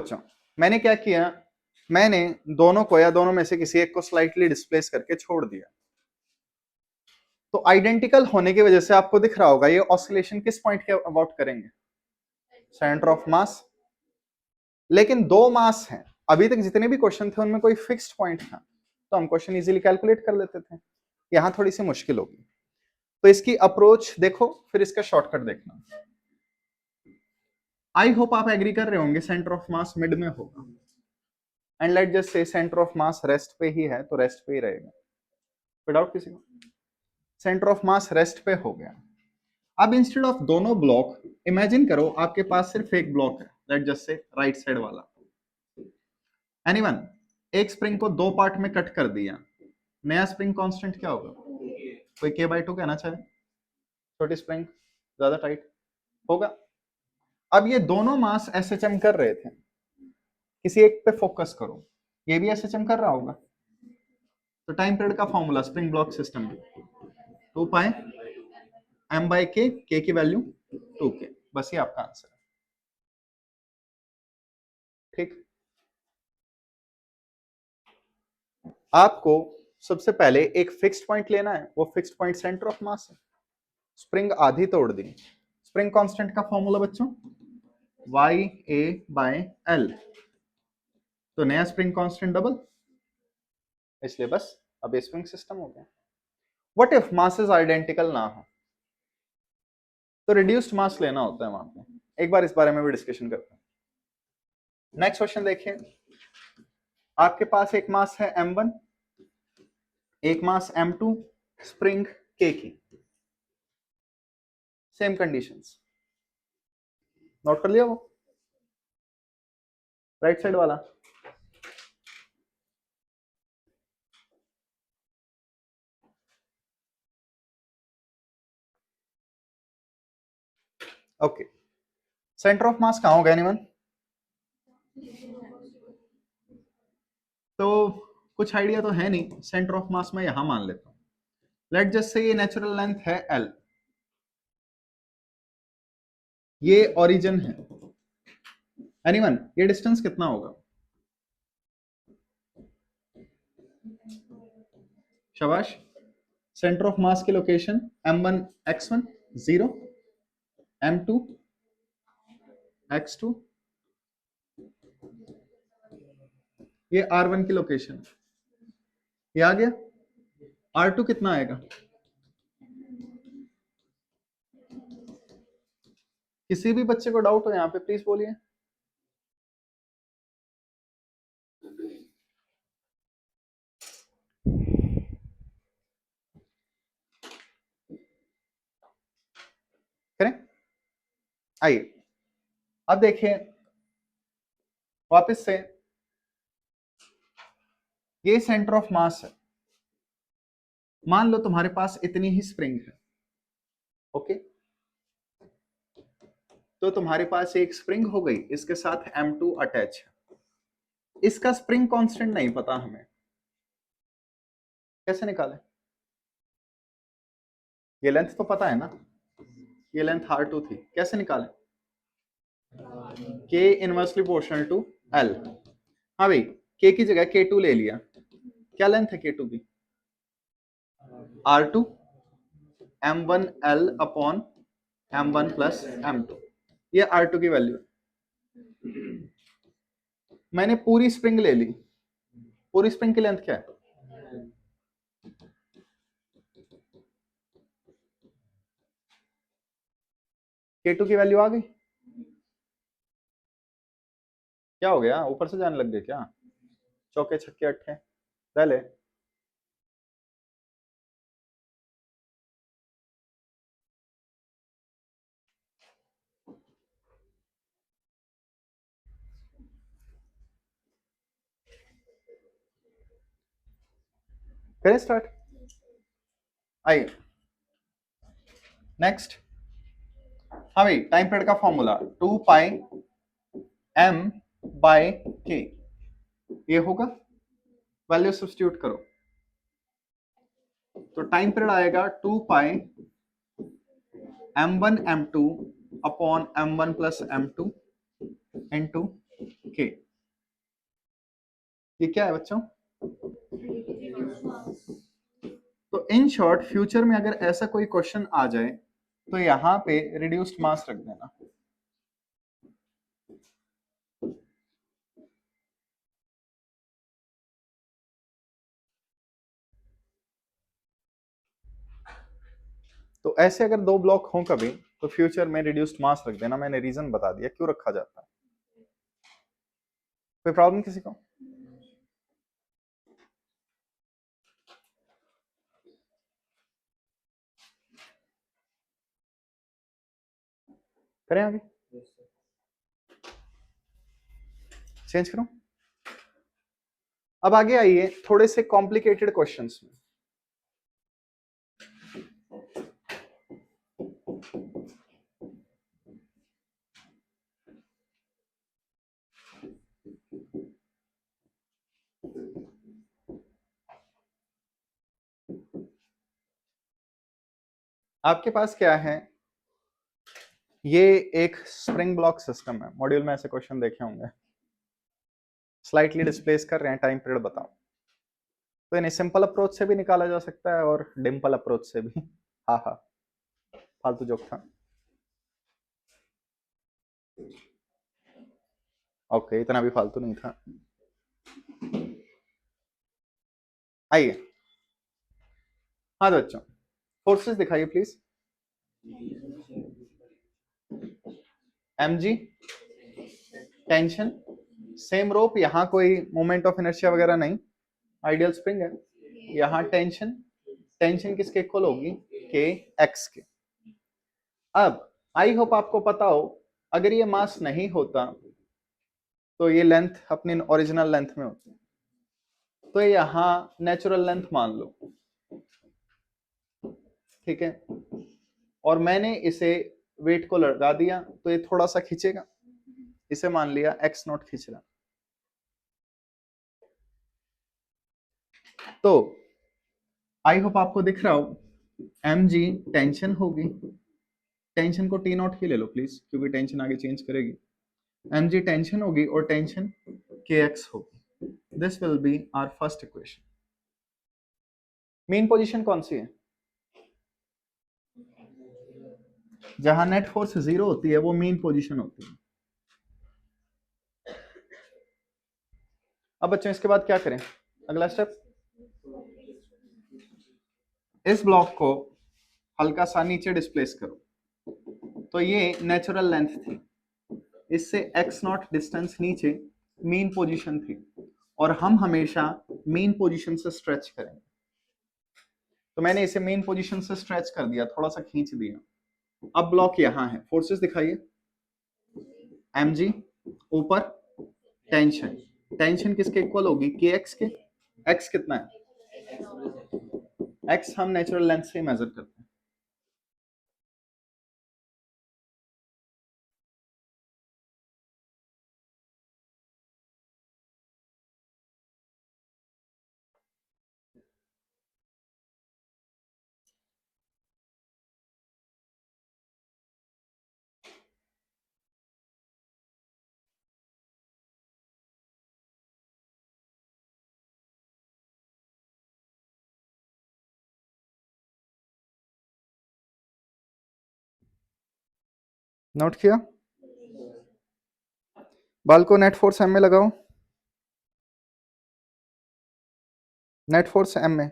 बच्चों मैंने क्या किया, मैंने दोनों को या दोनों में से किसी एक को स्लाइटली डिस्प्लेस करके छोड़ दिया। तो आइडेंटिकल होने की वजह से आपको दिख रहा होगा ये ऑसिलेशन किस पॉइंट के अबाउट करेंगे, सेंटर ऑफ मास। लेकिन दो मास हैं, अभी तक जितने भी क्वेश्चन थे उनमें कोई फिक्स्ड पॉइंट था तो हम क्वेश्चन इजीली कैलकुलेट कर लेते थे। यहां थोड़ी सी मुश्किल होगी, तो इसकी अप्रोच देखो फिर इसका शॉर्टकट देखना। आई होप आप एग्री कर रहे होंगे सेंटर ऑफ मास मिड में होगा, and let just say centre of mass rest पे ही है तो रेस्ट पे ही रहेगा। कोई डाउट किसी को? सेंटर ऑफ मास रेस्ट पे हो गया। अब इंस्टेड ऑफ दोनों ब्लॉक इमेजिन करो आपके पास सिर्फ एक ब्लॉक है, let just say right side वाला। एनीवन, एक स्प्रिंग को दो पार्ट में कट कर दिया, नया स्प्रिंग कांस्टेंट क्या होगा? कोई k/2 कहना चाहे? छोटी स्प्रिंग ज्यादा टाइट होगा। अब ये दोनों मास एसएचएम कर रहे थे, किसी एक पे फोकस करो, ये भी एसएचएम कर रहा होगा। तो टाइम पीरियड का फॉर्मूला स्प्रिंग ब्लॉक सिस्टम में 2 पाई m/k, k की वैल्यू 2k, बस ये आपका आंसर है। ठीक, आपको सबसे पहले एक फिक्स्ड पॉइंट लेना है, वो fixed point centre of mass है। स्प्रिंग आधी तोड़ दी, स्प्रिंग कांस्टेंट का फॉर्मूला बच्चों YA/L, तो नया स्प्रिंग कांस्टेंट डबल, इसलिए बस अब ये स्प्रिंग सिस्टम हो गया। व्हाट इफ मासेस आइडेंटिकल ना हो, तो रिड्यूस्ड मास लेना होता है वहां पे। एक बार इस बारे में भी डिस्कशन करते हैं। नेक्स्ट क्वेश्चन देखिए, आपके पास एक मास है m1, एक मास m2, स्प्रिंग k की, सेम कंडीशंस। नोट कर लिया वो राइट साइड वाला? ओके, सेंटर ऑफ मास कहां होगा एनीवन? तो कुछ आइडिया तो है नहीं, सेंटर ऑफ मास में यहां मान लेता हूं। लेट जस्ट से ये नेचुरल लेंथ है L, ये ओरिजिन है। एनीवन, ये डिस्टेंस कितना होगा? शाबाश। सेंटर ऑफ मास की location m1 x1 0, m2 x2, ये r1 की लोकेशन, ये आ गया। r2 कितना आएगा? किसी भी बच्चे को डाउट हो यहाँ पे प्लीज बोलिए। करें, आइए अब देखिए वापस से, ये सेंटर ऑफ मास है। मान लो तुम्हारे पास इतनी ही स्प्रिंग है, ओके, तो तुम्हारे पास एक स्प्रिंग हो गई, इसके साथ m2 अटैच है। इसका स्प्रिंग कांस्टेंट नहीं पता हमें, कैसे निकालें? ये लेंथ तो पता है ना, ये लेंथ r2 थी, कैसे निकालें? k inversely proportional to l। हाँ भाई, k की जगह k2 ले लिया, क्या लेंथ है k2 की? r2 m1l upon m1 plus m2, ये r2 की वैल्यू है। मैंने पूरी स्प्रिंग ले ली, पूरी स्प्रिंग की लेंथ क्या है? k2 की वैल्यू आ गई? क्या हो गया, ऊपर से जाने लग गए क्या? चौके छक्के अट्ठे पहले। करें स्टार्ट, आइए नेक्स्ट। हाँ भाई, टाइम पीरियड का फॉर्मूला 2 पाई m/k, ये होगा, वैल्यू सब्स्टिट्यूट करो, तो टाइम पीरियड आएगा 2 पाई m1 m2 upon m1 plus m2 into के। ये क्या है बच्चों? तो इन शॉर्ट फ्यूचर में अगर ऐसा कोई क्वेश्चन आ जाए तो यहां पे रिड्यूस्ड मास रख देना। तो ऐसे अगर दो ब्लॉक हों कभी तो फ्यूचर में रिड्यूस्ड मास रख देना। मैंने रीजन बता दिया क्यों रखा जाता है। कोई प्रॉब्लम किसी को? करें आगे, चेंज करूं? अब आगे आइए थोड़े से कॉम्प्लिकेटेड क्वेश्चंस में। आपके पास क्या है? ये एक स्प्रिंग ब्लॉक सिस्टम है। मॉड्यूल में ऐसे क्वेश्चन देखे होंगे। स्लाइटली डिस्प्लेस कर रहे हैं, टाइम पीरियड बताओ। तो इन्हें सिंपल अप्रोच से भी निकाला जा सकता है और डिम्पल अप्रोच से भी। हाँ हाँ, फालतू जोक था। ओके, इतना भी फालतू नहीं था। आइए, हाँ बच्चों, फोर्सेस दिखाइए प्लीज। mg टेंशन, सेम रोप, यहां कोई मोमेंट ऑफ इनर्शिया वगैरह नहीं, आइडियल स्प्रिंग है। यहां टेंशन, टेंशन किसके इक्वल होगी? के एक्स के। अब आई होप आपको पता हो, अगर ये मास नहीं होता तो ये लेंथ अपनी ओरिजिनल लेंथ में होती, तो यहां नेचुरल लेंथ मान लो, ठीक है। और मैंने इसे वेट को लगा दिया तो ये थोड़ा सा खींचेगा, इसे मान लिया एक्स नॉट खींच रहा। तो आई होप आपको दिख रहा हो, एम जी टेंशन होगी, टेंशन को टी नॉट ही ले लो प्लीज क्योंकि टेंशन आगे चेंज करेगी। एम जी टेंशन होगी और टेंशन के एक्स होगी। This will be our first equation. Mean position कौन सी है? जहां नेट फोर्स जीरो होती है वो मेन पोजीशन होती है। अब बच्चों इसके बाद क्या करें? अगला स्टेप, इस ब्लॉक को हल्का सा नीचे डिस्प्लेस करो। तो ये नेचुरल लेंथ थी, इससे एक्स नॉट डिस्टेंस नीचे मेन पोजीशन थी, और हम हमेशा मेन पोजीशन से स्ट्रेच करेंगे। तो मैंने इसे मेन पोजीशन से स्ट्रेच कर दिया, थोड़ा सा खींच दिया। अब ब्लॉक यहां है, फोर्सेस दिखाइए। mg ऊपर, टेंशन, टेंशन किसके इक्वल होगी? के एक्स के। एक्स कितना है? एक्स हम नेचुरल लेंथ से मेजर करते हैं। नोट किया? बाल को नेट फोर्स एम में लगाओ, नेट फोर्स एम में।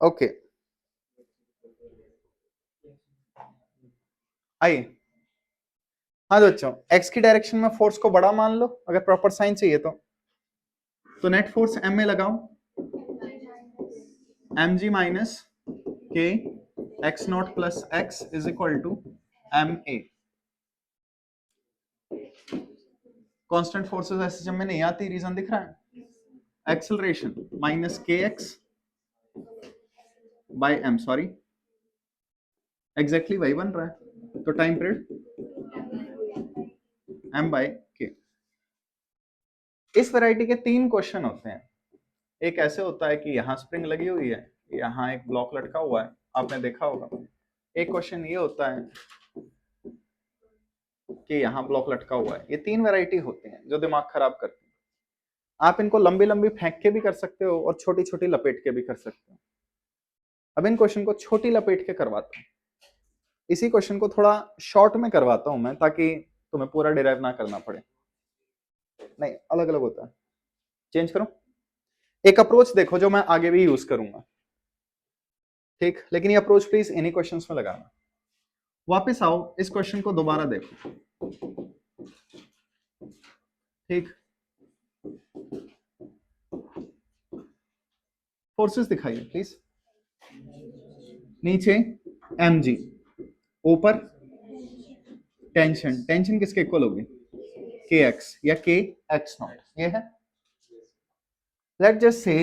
ओके, आइए। हाँ तो बच्चों, एक्स की डायरेक्शन में फोर्स को बड़ा मान लो अगर प्रॉपर साइन चाहिए तो नेट फोर्स एम में लगाओ, m g minus k x naught plus x is equal to m a. Constant forces ऐसे जब में नहीं आती, रीजन दिख रहा है? Acceleration minus k x by m, sorry, exactly वही बन रहा है, तो टाइम पीरियड m/k। इस वैरायटी के 3 क्वेश्चन होते हैं। एक ऐसे होता है कि यहाँ स्प्रिंग लगी हुई है, यहाँ एक ब्लॉक लटका हुआ है, आपने देखा होगा। एक क्वेश्चन ये होता है कि यहाँ ब्लॉक लटका हुआ है। ये 3 वैरायटी होते हैं जो दिमाग खराब करते हैं। आप इनको लंबी लंबी फेंक के भी कर सकते हो और छोटी छोटी लपेट के भी कर सकते हो। अब इन क्वेश्चन को छोटी लपेट के करवाता हूँ, इसी क्वेश्चन को थोड़ा शॉर्ट में करवाता हूं मैं, ताकि तुम्हें पूरा डिराइव ना करना पड़े। नहीं, अलग अलग होता है। चेंज करो। एक अप्रोच देखो जो मैं आगे भी यूज करूंगा, ठीक, लेकिन ये अप्रोच प्लीज इन्हीं क्वेश्चंस में लगाना। वापस आओ, इस क्वेश्चन को दोबारा देखो, ठीक। फोर्सेस दिखाइए प्लीज। नीचे mg, ऊपर टेंशन। टेंशन किसके इक्वल होगी? kx या kx0, ये है। लेट जस्ट से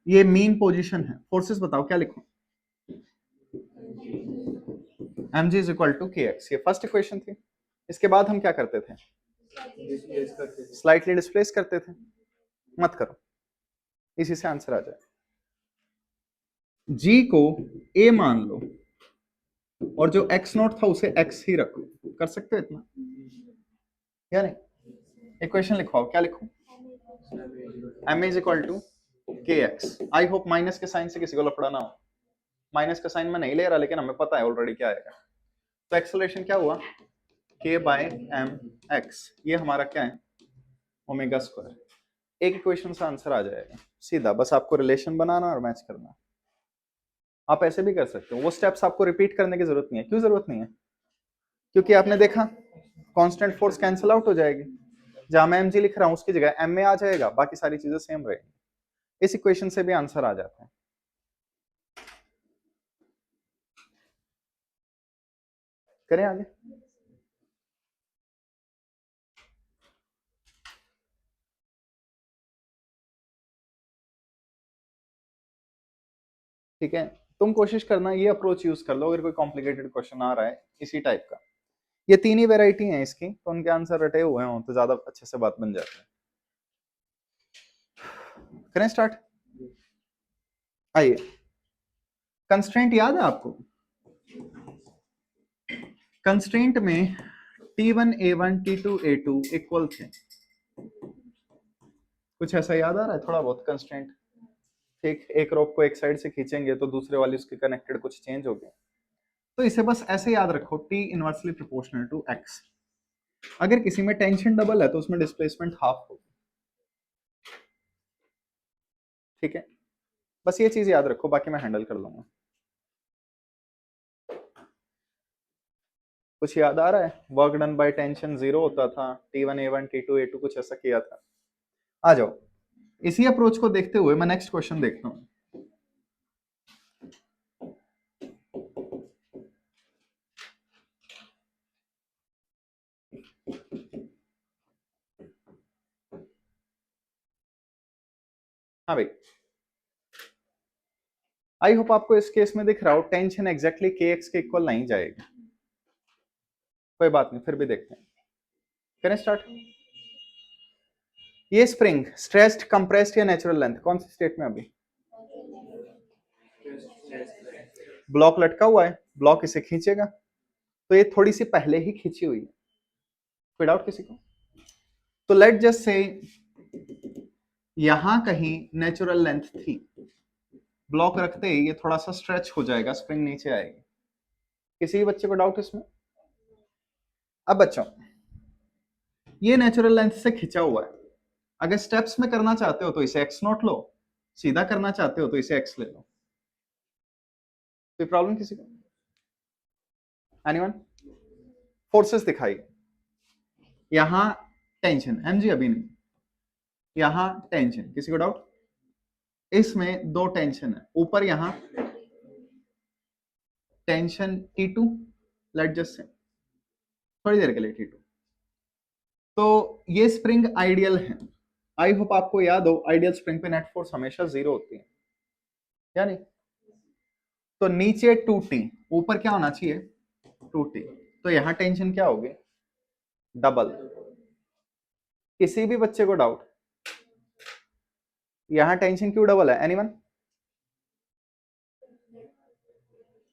ये मीन पोजीशन है। फोर्सेस बताओ क्या लिखूं? mg is equal to kx, ये फर्स्ट इक्वेशन थी। इसके बाद हम क्या करते थे? स्लाइटली डिस्प्लेस करते थे। मत करो, इसी से आंसर आ जाए। g को a मान लो और जो x0 था उसे x ही रखो। कर सकते हो इतना या नहीं? इक्वेशन लिखवाओ, क्या लिखूं? m is equal to kx। I hope minus के साइन से किसी को लफड़ा ना हो। माइनस का साइन मैं नहीं ले रहा, लेकिन हमें पता है ऑलरेडी क्या आएगा। तो एक्सेलरेशन क्या हुआ? k/mx। ये हमारा क्या है? Omega square. एक इक्वेशन से आंसर आ जाएगा सीधा, बस आपको रिलेशन बनाना और मैच करना। आप ऐसे भी कर सकते हो, वो स्टेप्स आपको रिपीट करने की जरूरत नहीं है। क्यों जरूरत नहीं है? क्योंकि आपने देखा कांस्टेंट फोर्स कैंसिल आउट हो जाएगी। जहां मैं mg लिख रहा हूं उसकी जगह m में आ जाएगा, बाकी सारी चीजें सेम रहेगी। इस इक्वेशन से भी आंसर आ जाता है। करें आगे। ठीक है, तुम कोशिश करना ये अप्रोच यूज कर लो अगर कोई कॉम्प्लिकेटेड क्वेश्चन आ रहा है इसी टाइप का। ये 3 ही वेराइटी हैं इसकी, तो उनके आंसर रटे हुए हों तो ज्यादा अच्छे से बात बन जाती है। करें स्टार्ट? आइए, कंस्ट्रेंट याद है आपको? कंस्ट्रेंट में T1 A1 T2 A2 equal थे। कुछ ऐसा याद आ रहा है? थोड़ा बहुत कंस्ट्रेंट, ठीक। एक रोप को एक साइड से खींचेंगे तो दूसरे वाली उसके कनेक्टेड कुछ चेंज हो गया। तो इसे बस ऐसे याद रखो, T inversely proportional to x। अगर किसी में टेंशन डबल है तो उसमें डिस्प्लेसमेंट हाफ होगी, ठीक है। बस ये चीज याद रखो, बाकी मैं हैंडल कर लूंगा। कुछ याद आ रहा है? वर्क डन बाय टेंशन 0 होता था, T1 A1 T2 A2 कुछ ऐसा किया था। आ जाओ, इसी अप्रोच को देखते हुए मैं नेक्स्ट क्वेश्चन देखता हूं। हाँ भाई, आई होप आपको इस केस में दिख रहा हो टेंशन एग्जैक्टली kx के इक्वल नहीं जाएगी। कोई बात नहीं, फिर भी देखते हैं। करें स्टार्ट। ये स्प्रिंग स्ट्रेस्ड, कंप्रेस्ड या नेचुरल लेंथ, कौन सी स्टेट में? अभी ब्लॉक लटका हुआ है, ब्लॉक इसे खींचेगा, तो ये थोड़ी सी पहले ही खींची हुई है। कोई डाउट किसी को? तो लेट जस्ट से यहां कहीं नेचुरल लेंथ थी, ब्लॉक रखते ही ये थोड़ा सा स्ट्रेच हो जाएगा, स्प्रिंग नीचे आएगी। किसी भी बच्चे को डाउट इसमें? अब बच्चों, ये नेचुरल लेंथ से खिंचा हुआ है। अगर स्टेप्स में करना चाहते हो तो इसे x0 लो, सीधा करना चाहते हो तो इसे x ले लो। कोई प्रॉब्लम किसी को? एनीवन? फोर्सेस दिखाइए। यहां टेंशन mg अभी नहीं, यहां टेंशन, किसी को डाउट? इसमें दो टेंशन है, ऊपर यहां tension T2, let just say थोड़ी देर के लिए T2। तो ये स्प्रिंग आइडियल है। आई होप आपको याद हो आइडियल स्प्रिंग पे नेट फोर्स हमेशा 0 होती है, या नहीं? तो नीचे 2t, ऊपर क्या होना चाहिए 2t, तो यहां टेंशन क्या होगी डबल। किसी भी बच्चे को डाउट यहां टेंशन क्यों डबल है एनीवन?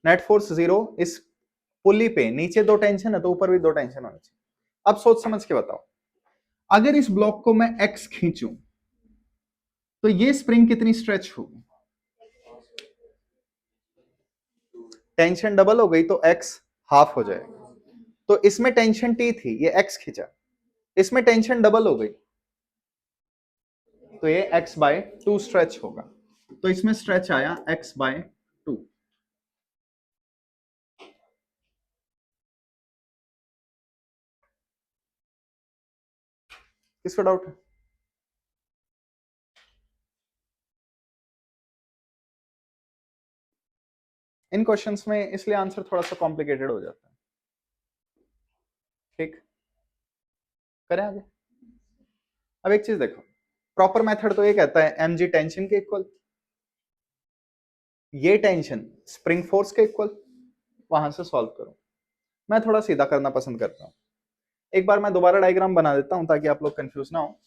नेट फोर्स जीरो इस पुली पे, नीचे दो टेंशन है तो ऊपर भी दो टेंशन होनी चाहिए। अब सोच समझ के बताओ, अगर इस ब्लॉक को मैं x खींचूं तो ये स्प्रिंग कितनी स्ट्रेच होगी? टेंशन डबल हो गई तो x हाफ हो जाएगा। तो इसमें टेंशन t थी, ये x खींचा, इसमें टेंशन डबल हो गई तो ये x बाय 2 स्ट्रेच होगा। तो इसमें स्ट्रेच आया x बाय 2। किसको डाउट है? इन क्वेश्चंस में इसलिए आंसर थोड़ा सा कॉम्प्लिकेटेड हो जाता है। ठीक, करें आगे। अब एक चीज देखो, प्रॉपर मेथड तो ये कहता है mg टेंशन के इक्वल, ये टेंशन स्प्रिंग फोर्स के इक्वल, वहां से सॉल्व करो। मैं थोड़ा सीधा करना पसंद करता हूं। एक बार मैं दोबारा डायग्राम बना देता हूं ताकि आप लोग कंफ्यूज ना हो।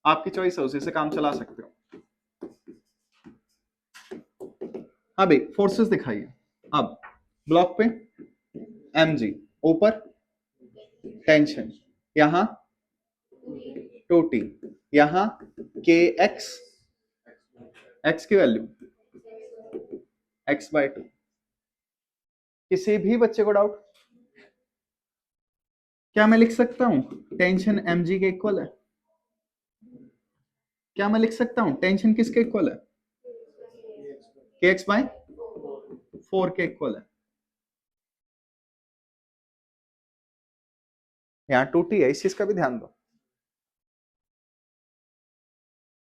आपकी चॉइस है, उसी से काम चला सकते हो। हाँ भाई, फोर्सेस दिखाइए। अब ब्लॉक पे mg, ऊपर टेंशन, यहां 2t, यहां kx, x की वैल्यू x बाय 2। किसी भी बच्चे को डाउट? क्या मैं लिख सकता हूं टेंशन mg के इक्वल है? क्या मैं लिख सकता हूं टेंशन किसके इक्वल है? kx बाय 4 के इक्वल है। यहां 2t है, इस चीज का भी ध्यान दो।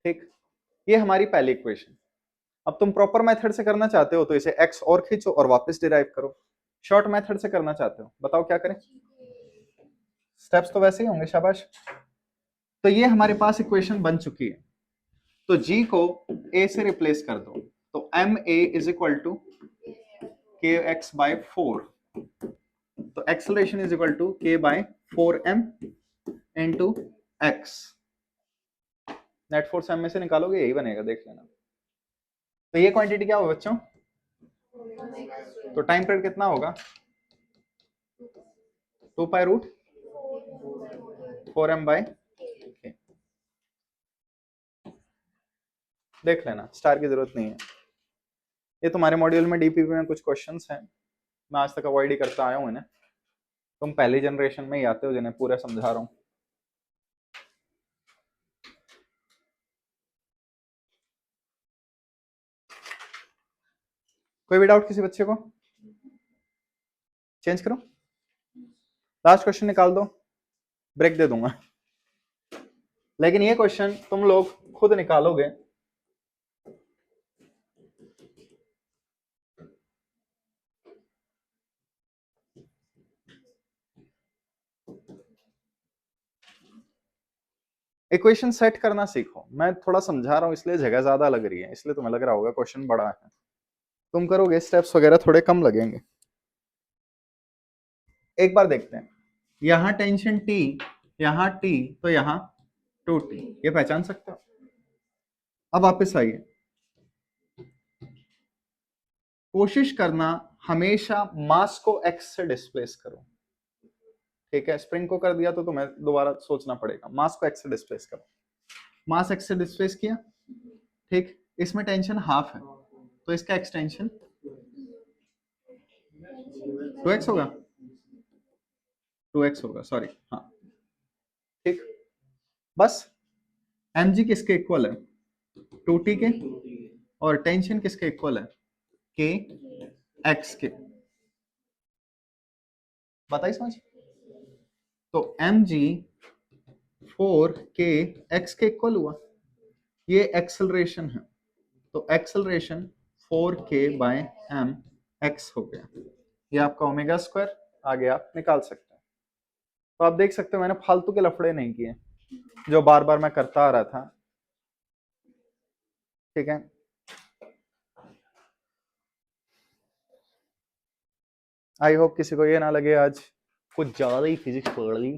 ठीक, ये हमारी पहली इक्वेशन। अब तुम प्रॉपर मेथड से करना चाहते हो तो इसे x और खींचो और वापस डिराइव करो। शॉर्ट मेथड से करना चाहते हो, बताओ क्या करें? स्टेप्स तो वैसे ही होंगे, शाबाश। तो ये हमारे पास इक्वेशन बन चुकी है। तो g को a से रिप्लेस कर दो, तो ma is equal to kx by 4, तो acceleration is equal to k by 4m into x। Net force m में से निकालोगे यही बनेगा, देख लेना। तो ये क्वांटिटी क्या होगा बच्चों? तो टाइम पीरियड कितना होगा? 2 pi root 4m bye k। देख लेना, स्टार की जरूरत नहीं है। ये तुम्हारे मॉड्यूल में डीपीपी में कुछ क्वेश्चंस हैं, मैं आज तक अवॉइड ही करता आया हूं इन्हें। तुम पहली जनरेशन में ही आते हो जिन्हें पूरा समझा रहा हूं। कोई भी डाउट किसी बच्चे को? चेंज करो, लास्ट क्वेश्चन निकाल दो, ब्रेक दे दूंगा। लेकिन ये क्वेश्चन तुम लोग खुद निकालोगे। इक्वेशन सेट करना सीखो। मैं थोड़ा समझा रहा हूं इसलिए जगह ज्यादा लग रही है, इसलिए तुम्हें लग रहा होगा क्वेश्चन बड़ा है। तुम करोगे स्टेप्स वगैरह थोड़े कम लगेंगे। एक बार देखते हैं, यहां टेंशन T, यहां T, तो यहां 2T, ये पहचान सकते हो? अब वापस आइए, कोशिश करना हमेशा मास को x से डिस्प्लेस करो। ठीक है, स्प्रिंग को कर दिया तो तुम्हें दोबारा सोचना पड़ेगा। मास को x से डिस्प्लेस करो, मास x से डिस्प्लेस किया, ठीक। इसमें टेंशन हाफ है तो इसका एक्सटेंशन 2x होगा, 2x होगा, सॉरी, हाँ। ठीक, बस mg किसके इक्वल है? 2t के, और टेंशन किसके इक्वल है? k x के। बताइए समझ। तो mg 4k x के इक्वल हुआ, ये एक्सेलरेशन है, तो acceleration 4k bye m x हो गया। ये आपका ओमेगा स्क्वायर आगे आप निकाल सकते हैं। तो आप देख सकते हो मैंने फालतू के लफड़े नहीं किए जो बार बार मैं करता आ रहा था। ठीक है, आई होप किसी को ये ना लगे आज कुछ ज्यादा ही फिजिक्स पकड़ ली।